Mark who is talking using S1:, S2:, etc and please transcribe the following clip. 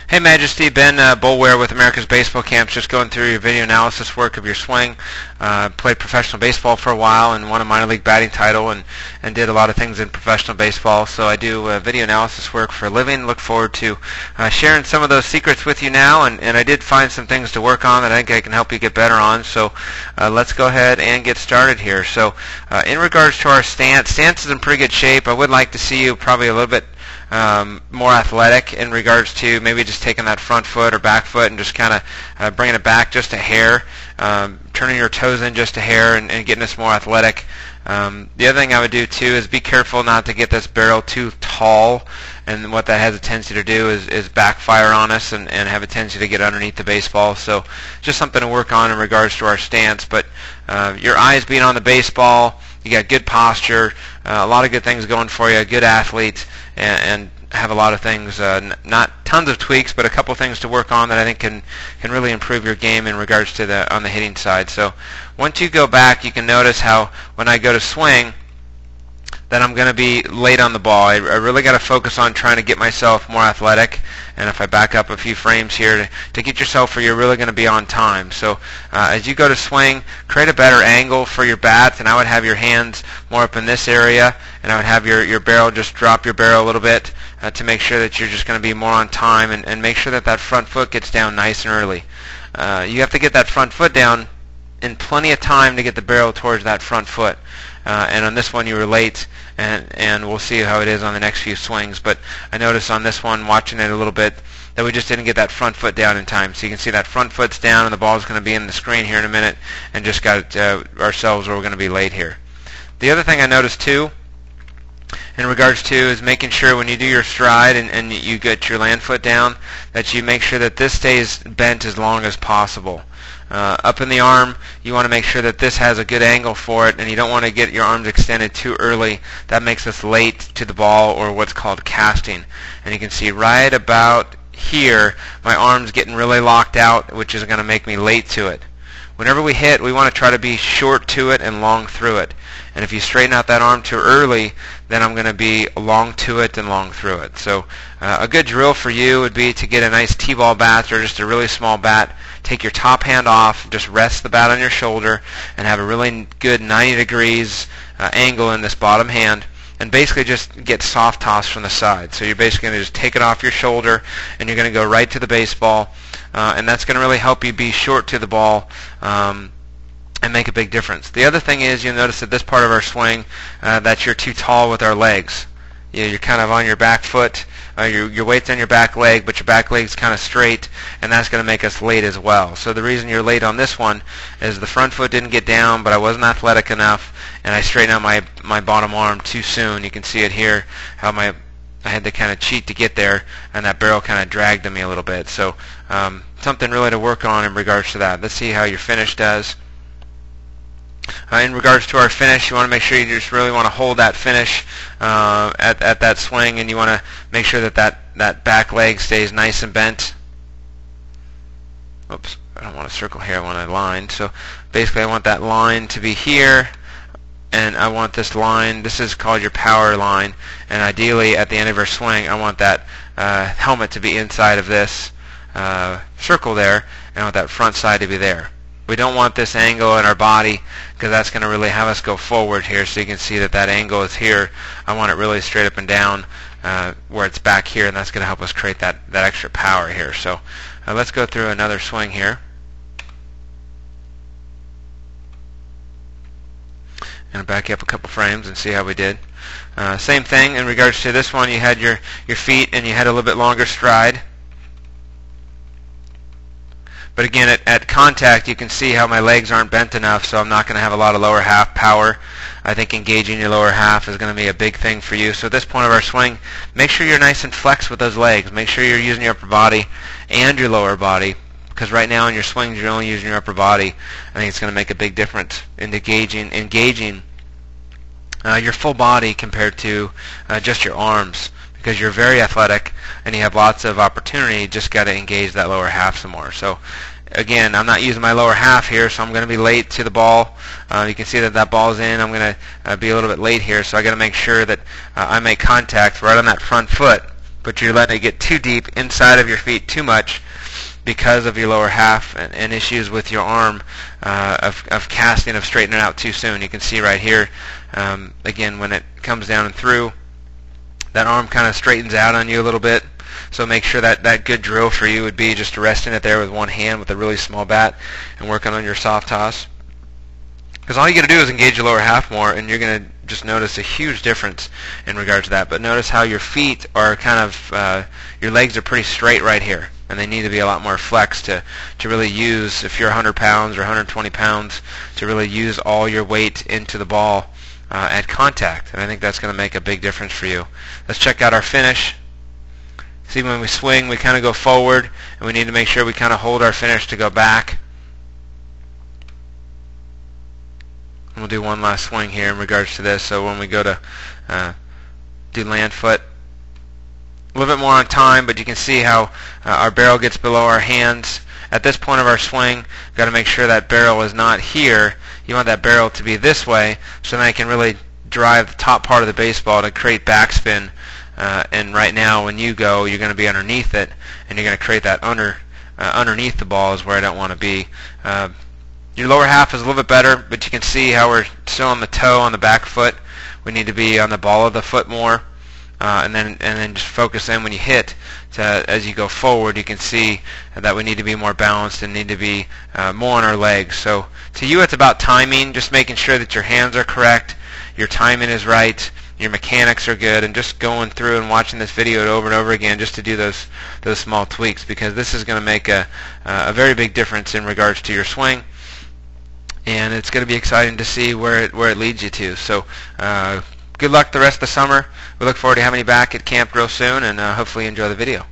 S1: Hey Majesty, Ben Bulware with America's Baseball Camps, just going through your video analysis work of your swing. Played professional baseball for a while and won a minor league batting title and did a lot of things in professional baseball. So I do video analysis work for a living. Look forward to sharing some of those secrets with you now, and I did find some things to work on that I think I can help you get better on. So let's go ahead and get started here. So in regards to our stance is in pretty good shape. I would like to see you probably a little bit more athletic in regards to maybe just taking that front foot or back foot and just kind of bringing it back just a hair, turning your toes in just a hair and getting us more athletic. The other thing I would do too is be careful not to get this barrel too tall, and what that has a tendency to do is backfire on us and have a tendency to get underneath the baseball. So just something to work on in regards to our stance. But your eyes being on the baseball, you got good posture, a lot of good things going for you, a good athlete, and have a lot of things, not tons of tweaks, but a couple things to work on that I think can really improve your game in regards to on the hitting side. So once you go back, you can notice how when I go to swing, that I'm going to be late on the ball. I really got to focus on trying to get myself more athletic, and if I back up a few frames here to get yourself where you're really going to be on time. So as you go to swing, create a better angle for your bat, and I would have your hands more up in this area, and I would have your barrel, just drop your barrel a little bit to make sure that you're just going to be more on time, and make sure that front foot gets down nice and early. You have to get that front foot down in plenty of time to get the barrel towards that front foot. And on this one you were late, and we'll see how it is on the next few swings. But I noticed on this one, watching it a little bit, that we just didn't get that front foot down in time. So you can see that front foot's down, and the ball's going to be in the screen here in a minute, and just got ourselves where we're going to be late here. The other thing I noticed too, in regards to, is making sure when you do your stride and you get your land foot down, that you make sure that this stays bent as long as possible. Up in the arm, you want to make sure that this has a good angle for it, and you don't want to get your arms extended too early. That makes us late to the ball, or what's called casting. And you can see right about here, my arm's getting really locked out, which is going to make me late to it. Whenever we hit, we want to try to be short to it and long through it. And if you straighten out that arm too early, then I'm going to be long to it and long through it. So a good drill for you would be to get a nice T-ball bat or just a really small bat. Take your top hand off, just rest the bat on your shoulder, and have a really good 90 degrees angle in this bottom hand. And basically just get soft toss from the side. So you're basically going to just take it off your shoulder, and you're going to go right to the baseball. And that's going to really help you be short to the ball and make a big difference. The other thing is, you'll notice that this part of our swing, that you're too tall with our legs. You're kind of on your back foot. Your weight's on your back leg, but your back leg's kind of straight, and that's going to make us late as well. So the reason you're late on this one is the front foot didn't get down, but I wasn't athletic enough, and I straightened out my bottom arm too soon. You can see it here, how I had to kind of cheat to get there, and that barrel kind of dragged me a little bit. So something really to work on in regards to that. Let's see how your finish does. In regards to our finish, you want to make sure you just really want to hold that finish at that swing, and you want to make sure that back leg stays nice and bent. Oops, I don't want to circle here, I want a line. So basically I want that line to be here, and I want this line, this is called your power line, and ideally at the end of our swing I want that helmet to be inside of this circle there, and I want that front side to be there. We don't want this angle in our body, because that's going to really have us go forward here. So you can see that angle is here. I want it really straight up and down where it's back here, and that's going to help us create that extra power here. So let's go through another swing here. I'm going to back you up a couple frames and see how we did. Same thing in regards to this one. You had your feet, and you had a little bit longer stride. But again, at contact, you can see how my legs aren't bent enough, so I'm not going to have a lot of lower half power. I think engaging your lower half is going to be a big thing for you. So at this point of our swing, make sure you're nice and flexed with those legs. Make sure you're using your upper body and your lower body, because right now in your swings you're only using your upper body. I think it's going to make a big difference in engaging your full body compared to just your arms, because you're very athletic and you have lots of opportunity. You just got to engage that lower half some more. So again, I'm not using my lower half here, so I'm going to be late to the ball. You can see that ball's in. I'm going to be a little bit late here, so I got to make sure that I make contact right on that front foot but you're letting it get too deep inside of your feet too much because of your lower half and issues with your arm of casting, of straightening it out too soon. You can see right here, again, when it comes down and through, that arm kind of straightens out on you a little bit. So make sure that good drill for you would be just resting it there with one hand with a really small bat and working on your soft toss. Because all you got to do is engage your lower half more, and you're going to just notice a huge difference in regards to that. But notice how your feet are kind of, your legs are pretty straight right here, and they need to be a lot more flexed to really use, if you're 100 pounds or 120 pounds, to really use all your weight into the ball at contact. And I think that's going to make a big difference for you. Let's check out our finish. See, when we swing, we kind of go forward, and we need to make sure we kind of hold our finish to go back. And we'll do one last swing here in regards to this. So when we go to do land foot, a little bit more on time, but you can see how our barrel gets below our hands. At this point of our swing, we've got to make sure that barrel is not here. You want that barrel to be this way, so then I can really drive the top part of the baseball to create backspin. And right now, when you go, you're going to be underneath it, and you're going to create that underneath the ball is where I don't want to be. Your lower half is a little bit better, but you can see how we're still on the toe on the back foot. We need to be on the ball of the foot more, and then just focus in when you hit. As you go forward, you can see that we need to be more balanced and need to be more on our legs. So to you, it's about timing, just making sure that your hands are correct, your timing is right, your mechanics are good, and just going through and watching this video over and over again just to do those small tweaks, because this is going to make a very big difference in regards to your swing. And it's going to be exciting to see where it leads you to. So good luck the rest of the summer. We look forward to having you back at camp real soon, and hopefully you enjoy the video.